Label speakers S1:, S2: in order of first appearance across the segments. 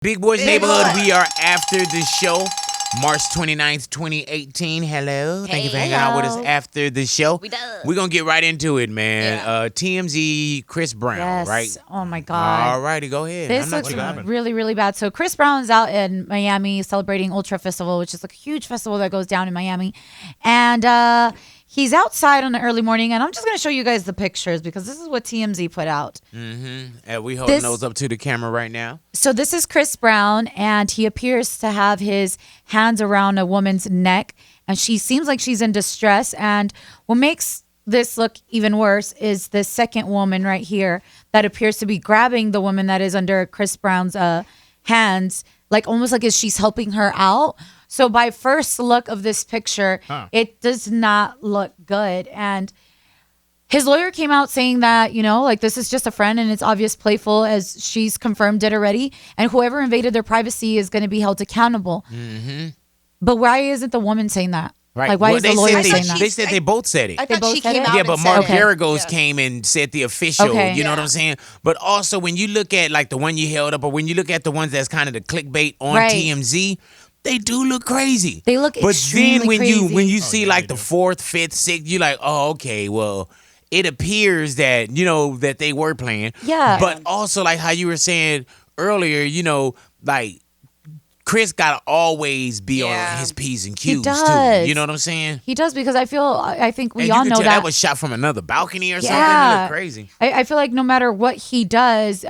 S1: Big Boys Neighborhood, we are after the show. March 29th, 2018. Hello. Thank you for hanging out with us after the show. We're going to get right into it, man.
S2: Yeah.
S1: TMZ, Chris Brown, right?
S3: Oh, my God.
S1: All righty, go ahead.
S3: This looks really, really bad. So Chris Brown's out in Miami celebrating Ultra Festival, which is like a huge festival that goes down in Miami. And he's outside on the early morning. And I'm just going to show you guys the pictures because this is what TMZ put out.
S1: And we holding those up to the camera right now.
S3: So this is Chris Brown, and he appears to have his hands around a woman's neck, and she seems like she's in distress. And what makes this look even worse is the second woman right here that appears to be grabbing the woman that is under Chris Brown's hands, like almost like as she's helping her out. So by first look of this picture, it does not look good. And his lawyer came out saying that, you know, like this is just a friend and it's obvious playful, as she's confirmed it already. And whoever invaded their privacy is going to be held accountable. But why isn't the woman saying that?
S1: Right.
S3: Like, why is the lawyer saying that?
S1: They said they both said it.
S2: I thought she came out
S1: Yeah,
S2: and
S1: but
S2: said
S1: Mark
S2: it.
S1: Garagos came and said the official,
S3: Okay.
S1: you know what I'm saying? But also when you look at like the one you held up, or when you look at the ones that's kind of the clickbait on
S3: Right.
S1: TMZ, they do look crazy.
S3: They look
S1: But
S3: extremely
S1: then when
S3: crazy.
S1: you see like the fourth, fifth, sixth, you're like, oh, okay, well, it appears that, you know, that they were playing.
S3: Yeah.
S1: But also like how you were saying earlier, you know, like Chris gotta always be on his P's and Q's too.
S3: does.
S1: You know what I'm saying?
S3: He does, because I think we
S1: And
S3: all
S1: you can
S3: know
S1: tell
S3: that
S1: was shot from another balcony or something. It
S3: Yeah.
S1: looked crazy.
S3: I feel like no matter what he does,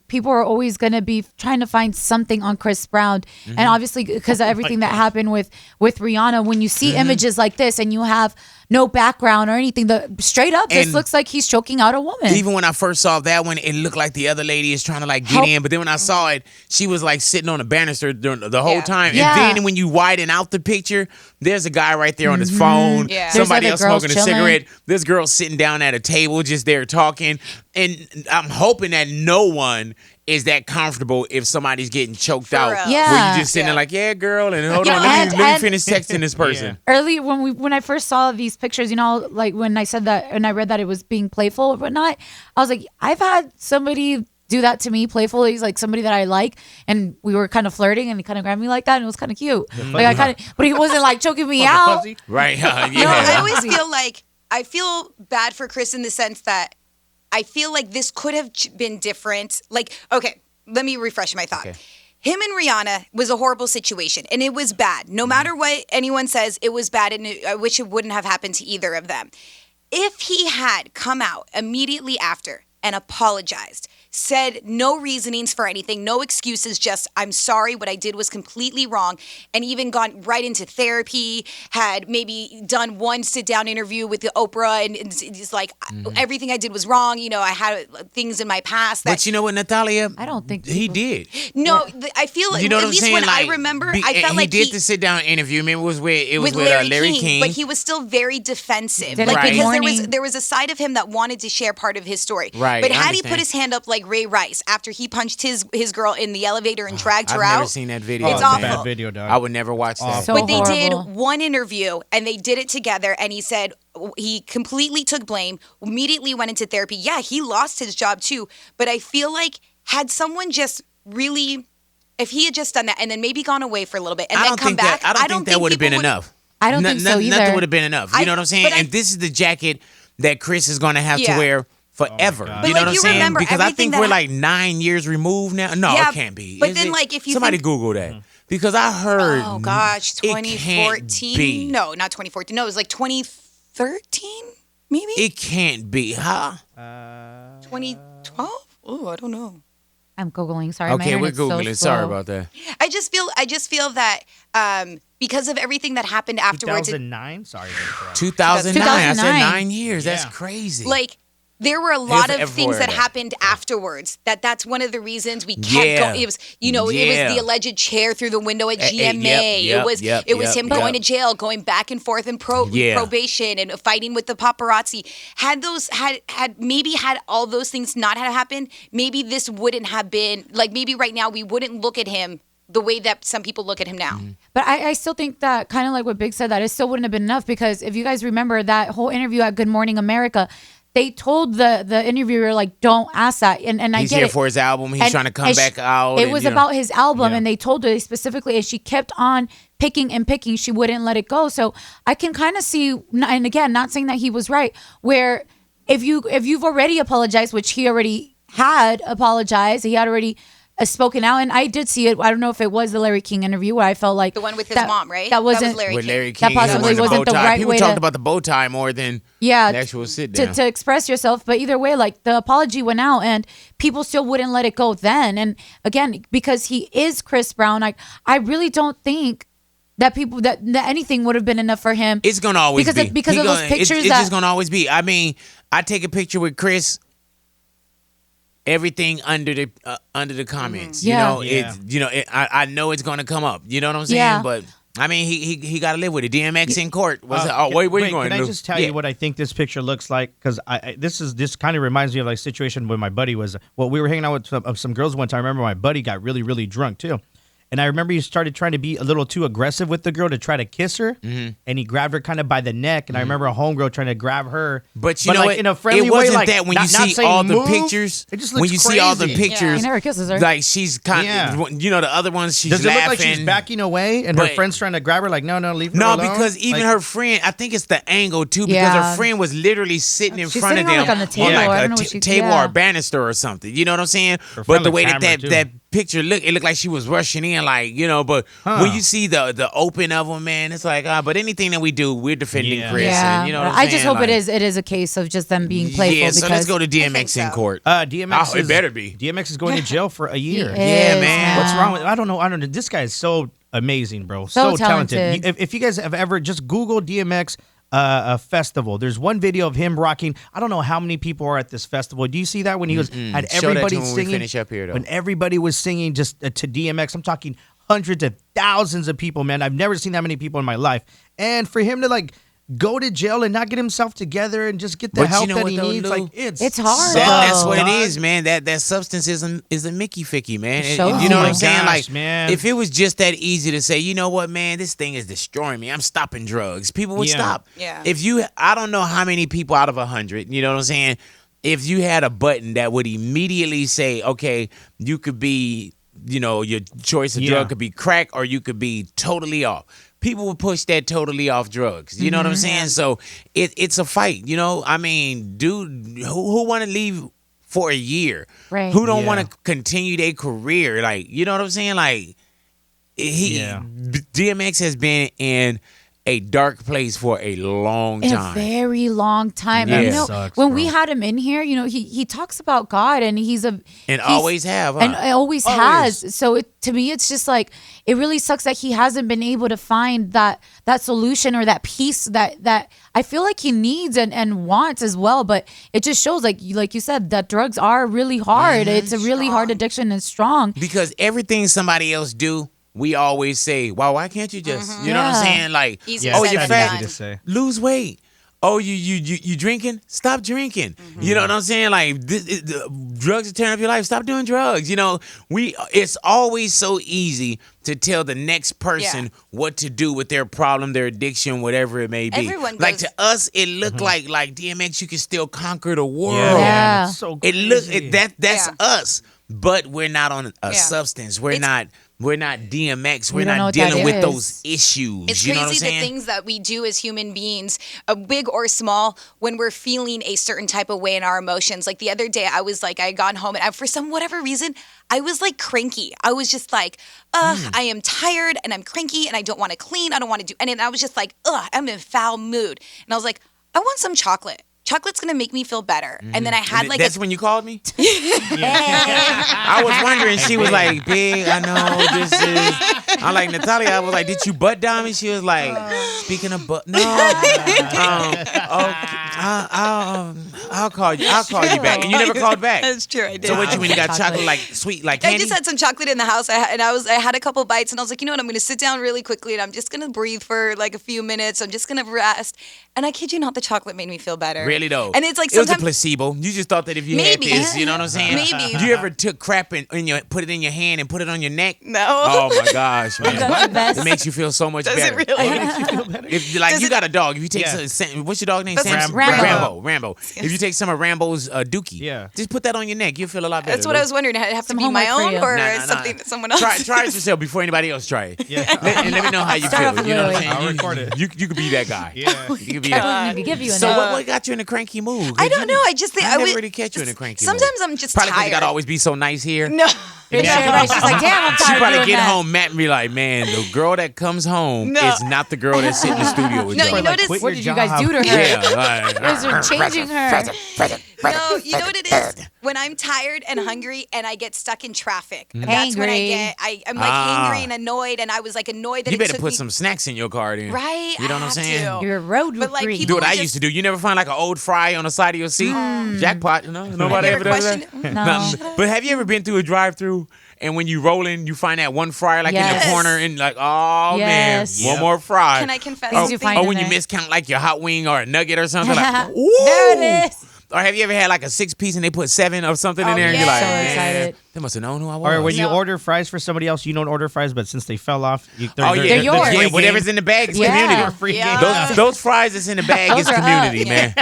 S3: people are always going to be trying to find something on Chris Brown. And obviously, because of everything that happened with Rihanna, when you see images like this and you have no background or anything, the straight up, this
S1: And
S3: looks like he's choking out a woman.
S1: Even when I first saw that one, it looked like the other lady is trying to like get in. But then when I saw it, she was like sitting on a banister during the whole time.
S3: Yeah.
S1: And then when you widen out the picture, there's a guy right there on his phone.
S2: Yeah.
S1: Somebody
S3: There's
S1: else
S3: other girls
S1: smoking a
S3: chilling.
S1: cigarette. This girl sitting down at a table just there talking. And I'm hoping that no one is that comfortable if somebody's getting choked out.
S2: real.
S1: Where
S3: Yeah.
S1: you just sitting there like, yeah, girl, and hold
S3: You
S1: on,
S3: know,
S1: let me
S3: and-
S1: finish texting this person.
S3: Early when I first saw these pictures, you know, like when I said that and I read that it was being playful or whatnot, I was like, I've had somebody do that to me playfully. He's like somebody that I like, and we were kind of flirting, and he kind of grabbed me like that, and it was kind of cute. Like I kind of, but he wasn't like choking me out.
S1: Right? Yeah.
S2: No, I always feel like I feel bad for Chris in the sense that I feel like this could have been different. Like, okay, let me refresh my thought.
S1: Okay.
S2: Him and Rihanna was a horrible situation, and it was bad. No matter what anyone says, it was bad, and I wish it wouldn't have happened to either of them. If he had come out immediately after and apologized, said no reasonings for anything, no excuses, just I'm sorry, what I did was completely wrong, and even gone right into therapy, had maybe done one sit-down interview with the Oprah, and it's like everything I did was wrong. You know, I had things in my past that
S1: But you know what, Natalia?
S3: I don't think
S1: he
S3: people-
S1: did.
S2: no, I feel like
S1: You know what
S2: at
S1: I'm
S2: least
S1: saying?
S2: when
S1: Like,
S2: I remember,
S1: be-
S2: I felt
S1: and
S2: like
S1: he did the sit down interview. Remember, it was with Larry King.
S2: but he was still very defensive,
S3: Did
S2: like
S1: it
S2: because
S3: morning.
S2: there was a side of him that wanted to share part of his story.
S1: Right,
S2: But
S1: I
S2: had he
S1: understand.
S2: put his hand up like Ray Rice after he punched his girl in the elevator and dragged her
S1: I've
S2: out,
S1: never seen that video.
S2: It's
S1: man.
S2: awful.
S4: Bad video, dog.
S1: I would never watch that.
S3: So
S2: but they did
S3: horrible.
S2: one interview and they did it together, and he said he completely took blame, immediately went into therapy. Yeah, he lost his job too, but I feel like had someone just really, if he had just done that and then maybe gone away for a little bit and
S1: I
S2: then
S1: don't
S2: come
S1: think
S2: back,
S1: that. I don't think that would have been
S2: people would-
S1: enough.
S3: I don't think so either.
S1: Nothing would have been enough. You know what I'm saying?
S2: but
S1: And this is the jacket that Chris is going to have to
S2: Yeah.
S1: wear forever.
S4: God.
S1: You
S2: But,
S1: know
S2: like,
S1: what I'm
S2: you
S1: saying?
S2: remember
S1: Because I
S2: everything
S1: think
S2: that
S1: we're like 9 years removed now. No,
S2: Yeah,
S1: it can't be.
S2: but
S1: Is
S2: then,
S1: it?
S2: like, if you
S1: somebody
S2: think-
S1: Google that, because I heard.
S2: Oh gosh,
S1: it can't
S2: 2014?
S1: be.
S2: No, not 2014. No, it was like 2013, maybe
S1: It can't be, huh?
S2: 2012. Oh, I don't know.
S3: I'm googling. Sorry, my
S1: Okay, we're
S3: internet's so
S1: googling. Sorry
S3: slow.
S1: about that.
S2: I just feel that because of everything that happened afterwards,
S4: 2009? Sorry. to interrupt.
S1: 2009. I said
S3: 2009.
S1: 9 years. That's
S4: Yeah.
S1: crazy.
S2: like there were a lot of
S1: Everywhere
S2: things that
S1: that-
S2: happened afterwards. That's one of the reasons we kept
S1: Yeah.
S2: going. It was, it
S1: Yeah.
S2: was the alleged chair through the window at
S1: Yep,
S2: GMA.
S1: yep,
S2: it was
S1: yep,
S2: him
S1: yep.
S2: going to jail, going back and forth in
S1: Yeah.
S2: probation and fighting with the paparazzi. Had all those things not had happened, maybe this wouldn't have been like, maybe right now we wouldn't look at him the way that some people look at him now.
S3: But I still think that, kind of like what Big said, that it still wouldn't have been enough, because if you guys remember that whole interview at Good Morning America, they told the interviewer like, don't ask that. And I
S1: He's
S3: get
S1: here
S3: it.
S1: for his album. He's trying to come back out.
S3: It was about his album, and they told her specifically, and she kept on picking and picking. She wouldn't let it go. So I can kind of see, and again, not saying that he was right, where if you've already apologized, which he already had apologized, he had already spoken out, and I did see it. I don't know if it was the Larry King interview where I felt like
S2: the one with his
S3: that,
S2: mom, right?
S3: That wasn't
S2: was Larry
S1: with
S2: King.
S1: Larry King.
S3: That possibly wasn't the right
S1: People
S3: way
S1: talked
S3: to,
S1: about the bow tie more than the actual sit down.
S3: to express yourself. But either way, like the apology went out, and people still wouldn't let it go then. And again, because he is Chris Brown, I really don't think that people that anything would have been enough for him.
S1: It's gonna always be
S3: because of those pictures.
S1: It's just gonna always be. I mean, I take a picture with Chris. Everything under the comments, I know it's gonna come up. You know what I'm saying?
S3: Yeah.
S1: But I mean, he got to live with it. DMX in court. Where you going?
S4: Can I just tell you what I think this picture looks like? Because this kind of reminds me of like a situation where my buddy was. Well, we were hanging out with some girls one time. I remember my buddy got really, really drunk too. And I remember he started trying to be a little too aggressive with the girl to try to kiss her, and he grabbed her kind of by the neck. And I remember a homegirl trying to grab her,
S1: but you know
S4: like
S1: what?
S4: In a friendly
S1: it wasn't
S4: way, like,
S1: that when
S4: not,
S1: you see all the pictures.
S4: It just looks
S1: when you see all the pictures,
S3: he never kisses her.
S1: Like she's kind of, the other ones she's
S4: Does it
S1: laughing.
S4: look like she's backing away, and her friend's trying to grab her? Like, no, leave her alone.
S1: No, because even her friend, I think it's the angle too, because her friend was literally sitting in front of them
S3: on the table,
S1: like a table or a banister or something. You know what I'm saying? But the way that picture looked, it looked like she was rushing in, like, but when you see the open of them, man, it's like, but anything that we do, we're defending Chris.
S3: Yeah.
S1: And, you know what I'm
S3: I
S1: saying?
S3: just hope
S1: like,
S3: it is a case of just them being playful.
S1: Yeah,
S3: because
S1: so let's go to DMX in court.
S4: DMX
S1: it better be.
S4: DMX is going to jail for a year.
S1: Yeah, man.
S4: What's wrong with? I don't know. This guy is so amazing, bro.
S3: So
S4: talented. If you guys have ever just Google DMX a festival, there's one video of him rocking. I don't know how many people are at this festival. Do you see that when he was had everybody
S1: when
S4: singing?
S1: We finish up here, though.
S4: When everybody was singing just to DMX, I'm talking hundreds of thousands of people, man. I've never seen that many people in my life. And for him to like go to jail and not get himself together and just get the help that he needs, like it's
S3: hard.
S1: That's what it is, man. That substance is a Mickey Ficky, man. You know what I'm saying? Like,
S4: man.
S1: if it was just that easy to say, you know what, man, this thing is destroying me. I'm stopping drugs. People would stop.
S2: Yeah.
S1: I don't know how many people out of 100, you know what I'm saying? If you had a button that would immediately say, okay, you could be, your choice of drug could be crack or you could be totally off. People would push that totally off drugs. You know what I'm saying? So it's a fight. I mean, dude, who want to leave for a year?
S3: Right.
S1: Who don't want to continue their career? Like, you know what I'm saying? Like, DMX has been in a dark place for a long time.
S3: A very long time.
S1: Yeah.
S3: And,
S4: Sucks,
S3: when
S4: bro.
S3: we had him in here, he talks about God, and he's
S1: always have, huh?
S3: and always has. So to me, it's just like, it really sucks that he hasn't been able to find that solution or that peace that I feel like he needs and wants as well. But it just shows, like you said, that drugs are really hard. It's a really hard addiction and strong.
S1: Because everything somebody else do, we always say, "Wow, why can't you just?" You know what I'm saying? Like,
S2: Easy
S1: oh,
S2: said
S1: you're
S2: than
S1: fat,
S2: done.
S4: to say.
S1: lose weight. Oh, you drinking? Stop drinking. You know what I'm saying? Like, drugs are tearing up your life. Stop doing drugs. It's always so easy to tell the next person what to do with their problem, their addiction, whatever it may be.
S2: Everyone
S1: like,
S2: goes-
S1: to us, it looked like
S2: Mm-hmm.
S1: DMX, you can still conquer the world.
S3: Yeah.
S4: It's so
S1: It
S4: crazy.
S1: that's
S2: Yeah.
S1: us. But we're not on a substance. We're not DMX. We're
S3: don't know
S1: not
S3: what that
S1: dealing with
S3: is.
S1: those issues.
S2: It's
S1: you know what I'm
S2: crazy the
S1: saying?
S2: things that we do as human beings, big or small, when we're feeling a certain type of way in our emotions. Like the other day, I was like, I had gone home and for whatever reason, I was like cranky. I was just like, I am tired and I'm cranky and I don't want to clean. I don't want to do anything. I was just like, I'm in a foul mood. And I was like, I want some chocolate. Chocolate's gonna make me feel better. And then I had like
S1: that's when you called me? I was wondering. She was like, "Big, I know this is." I'm like, Natalia. I was like, "Did you butt dial me?" She was like, "Speaking of butt, no." I'll call you. I'll call you back. And you never called back.
S2: That's true. I did.
S1: So what you when you got chocolate like sweet like
S2: I
S1: candy?
S2: just had some chocolate in the house, I had a couple bites, and I was like, you know what? I'm going to sit down really quickly, and I'm just going to breathe for like a few minutes. I'm just going to rest. And I kid you not, the chocolate made me feel better.
S1: Really though,
S2: And it's like
S1: it was a
S2: sometimes
S1: placebo. You just thought that if you had
S2: Maybe.
S1: this, you know what I'm saying?
S2: Maybe.
S1: You ever took crap put it in your hand and put it on your neck?
S2: No.
S1: Oh my gosh. gosh, man.
S3: That's the best.
S1: It makes you feel so much
S2: Does
S1: better.
S2: it really?
S1: If you got a dog, if you take what's your dog name?
S2: That's
S1: Rambo. If you take some of Rambo's dookie, just put that on your neck. You'll feel a lot better.
S2: That's what I was wondering. Did it have to
S3: Some
S2: be my
S3: homework
S2: own
S3: for you.
S2: or something that someone else?
S1: Try it yourself before anybody else try it.
S4: Yeah.
S1: And let me know how you
S3: Start off
S1: feel.
S3: with
S1: You know what I'm
S3: Louis.
S1: saying?
S4: I'll record it.
S1: You could be that guy.
S4: Yeah.
S1: You could be that.
S3: Maybe give you a
S1: So
S3: nap.
S1: what got you in a cranky mood?
S2: I don't know. I just think
S1: I never
S2: would
S1: really catch you in a cranky
S2: Sometimes
S1: mood.
S2: I'm just
S1: Probably because you
S2: tired.
S1: gotta always be so nice here.
S2: No.
S3: For sure, right? She's like, damn, I'm
S1: She
S3: tired
S1: probably
S3: of doing
S1: get
S3: that.
S1: home, Matt, and be like, man, the girl that comes home
S2: No.
S1: is not the girl that's sitting in the studio with
S2: No,
S1: y'all.
S2: you
S4: Like,
S2: notice.
S4: quit
S3: What
S4: your
S3: did you guys
S4: job.
S3: do to her?
S1: Yeah,
S3: You guys are changing her.
S2: No, you know what it is? When I'm tired and hungry and I get stuck in traffic, that's when
S3: Hangry.
S2: I'm like hangry and annoyed, and I was like annoyed that
S1: you
S2: it
S1: better
S2: took
S1: put
S2: me,
S1: some snacks in your car then.
S2: right.
S1: You know what I'm
S2: I have
S1: saying?
S2: to.
S3: You're a road
S2: But, like,
S3: freak.
S2: people-
S1: Do what I
S2: just-
S1: used to do. You never find like an old fry on the side of your seat? Jackpot, you know? Nobody
S2: Have
S1: ever
S2: you
S1: does
S2: ever
S1: that?
S2: questioned it?
S3: No.
S1: But have you ever been through a drive-through and when you rolling, you find that one fry like in
S3: Yes.
S1: the corner and like, oh
S3: Yes.
S1: man, one more fry.
S2: Can I confess
S3: Things you
S2: something?
S3: find
S1: Or
S3: in
S1: when you
S3: there.
S1: miscount like your hot wing or a nugget or something like, ooh.
S3: There it is.
S1: Or have you ever had like a 6-piece and they put 7 or something in
S2: Oh,
S1: there and you're
S2: yeah.
S1: like,
S2: So
S1: man,
S3: excited.
S1: they must have known who I was.
S4: Or when you
S2: No.
S4: order fries for somebody else, you don't order fries, but since they fell off,
S1: Oh yeah,
S3: They're yours.
S1: Yeah,
S3: Free
S1: whatever's in the bag is
S3: Yeah.
S1: community.
S4: free
S2: Yeah.
S4: game.
S1: Those fries that's in the bag
S3: Those
S1: is
S3: are
S1: community,
S3: up.
S1: man.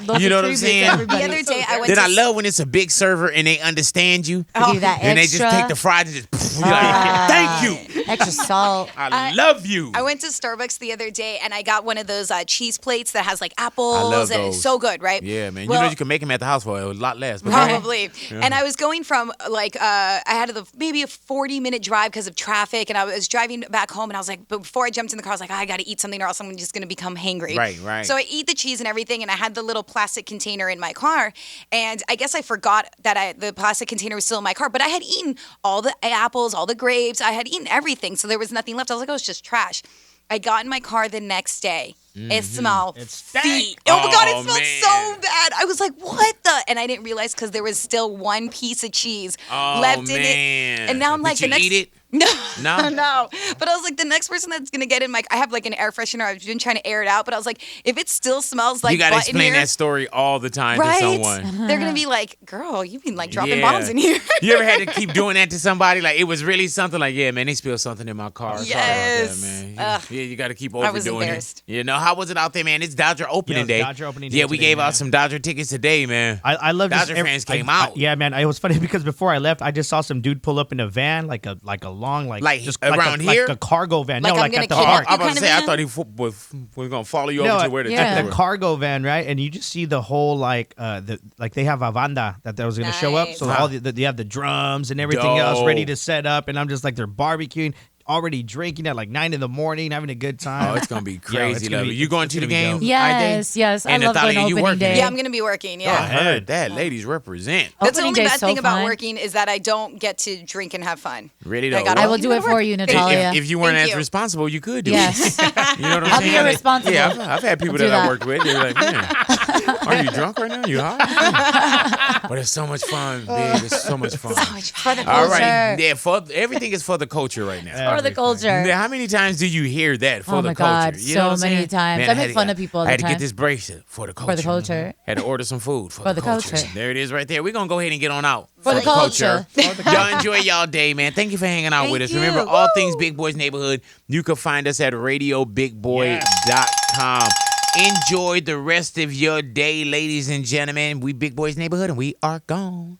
S3: Those
S1: You
S3: are
S1: know what I'm
S3: tribute to
S1: saying?
S3: everybody.
S2: The other day I went
S1: Then
S2: to
S1: I love when it's a big server and they understand you.
S3: Give you that
S1: And they just
S3: extra.
S1: take the fries and just you're like, thank you.
S3: Extra salt.
S1: I love you.
S2: I went to Starbucks the other day and I got one of those cheese plates that has like apples.
S1: I love
S2: and
S1: those.
S2: it's so good, right?
S1: Yeah, man.
S2: Well,
S1: you know you can make them at the house for a lot less. But
S2: Probably. And I was going from like I had maybe a 40-minute drive because of traffic, and I was driving back home, and I was like, but before I jumped in the car, I was like, I got to eat something or else I'm just going to become hangry.
S1: Right.
S2: So I eat the cheese and everything, and I had the little plastic container in my car, and I guess I forgot that the plastic container was still in my car, but I had eaten all the apples, all the grapes, I had eaten everything, so there was nothing left. I was like, oh, it's just trash. I got in my car the next day. It smelled feet. Oh my God, it smelled
S1: man.
S2: so bad. I was like, what the? And I didn't realize because there was still one piece of cheese left in it. And now I'm like,
S1: Did you
S2: the next.
S1: eat it?
S2: No,
S1: No?
S2: no. But I was like, the next person that's gonna get in my, I have like an air freshener. I've been trying to air it out, but I was like, if it still smells like
S1: You gotta
S2: butt in
S1: explain
S2: here,
S1: that story all the time
S2: right?
S1: to someone.
S2: They're gonna be like, girl, you've been like dropping
S1: Yeah.
S2: bombs in here.
S1: You ever had to keep doing that to somebody? Like it was really something like, yeah, man, they spilled something in my car.
S2: Yes.
S1: Sorry about that, man.
S2: Ugh.
S1: Yeah, you got to keep
S2: I was
S1: overdoing it.
S2: embarrassed.
S1: You know, how was it out there, man? It's Dodger opening
S4: it's
S1: day.
S4: Dodger opening day
S1: Yeah, we
S4: today,
S1: gave
S4: man.
S1: out some Dodger tickets today, man.
S4: I love just
S1: Dodger fans came out.
S4: Yeah, man. It was funny because before I left, I just saw some dude pull up in a van, like a long,
S1: Like
S4: just
S1: around here?
S4: like a cargo van.
S2: Like,
S4: no,
S2: I'm
S4: like
S2: gonna
S4: at the
S2: kidnap
S4: park.
S2: you
S1: I'm about
S2: kind
S1: to
S2: of
S1: say, I
S2: van?
S1: thought he was gonna follow you
S4: No,
S1: over to where the
S3: yeah.
S1: tickets
S4: at
S1: were.
S4: the cargo van, right? And you just see the whole like they have a banda that was going to show up. So
S2: Nice.
S4: all they have the drums and everything else ready to
S1: Dope.
S4: set up, and I'm just like they're barbecuing, already drinking at like 9 a.m, having a good time.
S1: Oh, it's gonna be
S4: Yo, it's
S1: crazy,
S4: gonna
S1: lovely.
S4: be-
S1: You going
S4: it's
S1: to the
S4: gonna be
S1: game?
S4: dope.
S3: Yes, yes. I
S1: And
S3: love going
S1: Natalia, you
S3: opening
S1: working?
S3: day.
S2: Yeah, I'm gonna be working.
S1: I
S2: Yeah.
S1: heard that. Ladies represent.
S2: That's the
S3: Opening
S2: only
S3: day's
S2: bad
S3: so
S2: thing about
S3: fun.
S2: working is that I don't get to drink and have fun.
S1: Really
S2: I
S1: though.
S2: gotta-
S3: I will do it for you, Natalia.
S1: If you weren't
S2: Thank
S1: as
S2: you.
S1: responsible, you could do
S3: Yes.
S1: it. You know what I'm
S3: I'll be
S1: saying?
S3: irresponsible.
S1: Yeah, I've had people
S3: I'll do
S1: that I
S3: that.
S1: worked with. They're like, man, are you drunk right now? You high? But it's so much fun, big. It's so much fun.
S3: For the culture.
S1: All right, yeah. Everything is for the culture right now.
S3: For the culture.
S1: Yeah, how many times do you hear that for
S3: Oh
S1: the
S3: my
S1: culture?
S3: God,
S1: You know
S3: so
S1: what I'm
S3: many
S1: saying?
S3: times.
S1: Man,
S3: I
S1: had
S3: make
S1: to
S3: fun
S1: get-
S3: of people all
S1: I had
S3: the
S1: to get
S3: time.
S1: this bracelet for the culture.
S3: For the culture.
S1: Had to order some food for
S3: For
S1: the
S3: the
S1: culture.
S3: culture.
S1: There it is right there. We're going to go ahead and get on out.
S3: For the culture.
S1: Y'all enjoy y'all day, man. Thank you for hanging out
S2: Thank
S1: with us.
S2: you.
S1: Remember, all
S2: Woo.
S1: things Big Boys Neighborhood, you can find us at radiobigboy.com. Enjoy the rest of your day, ladies and gentlemen. We Big Boys Neighborhood, and we are gone.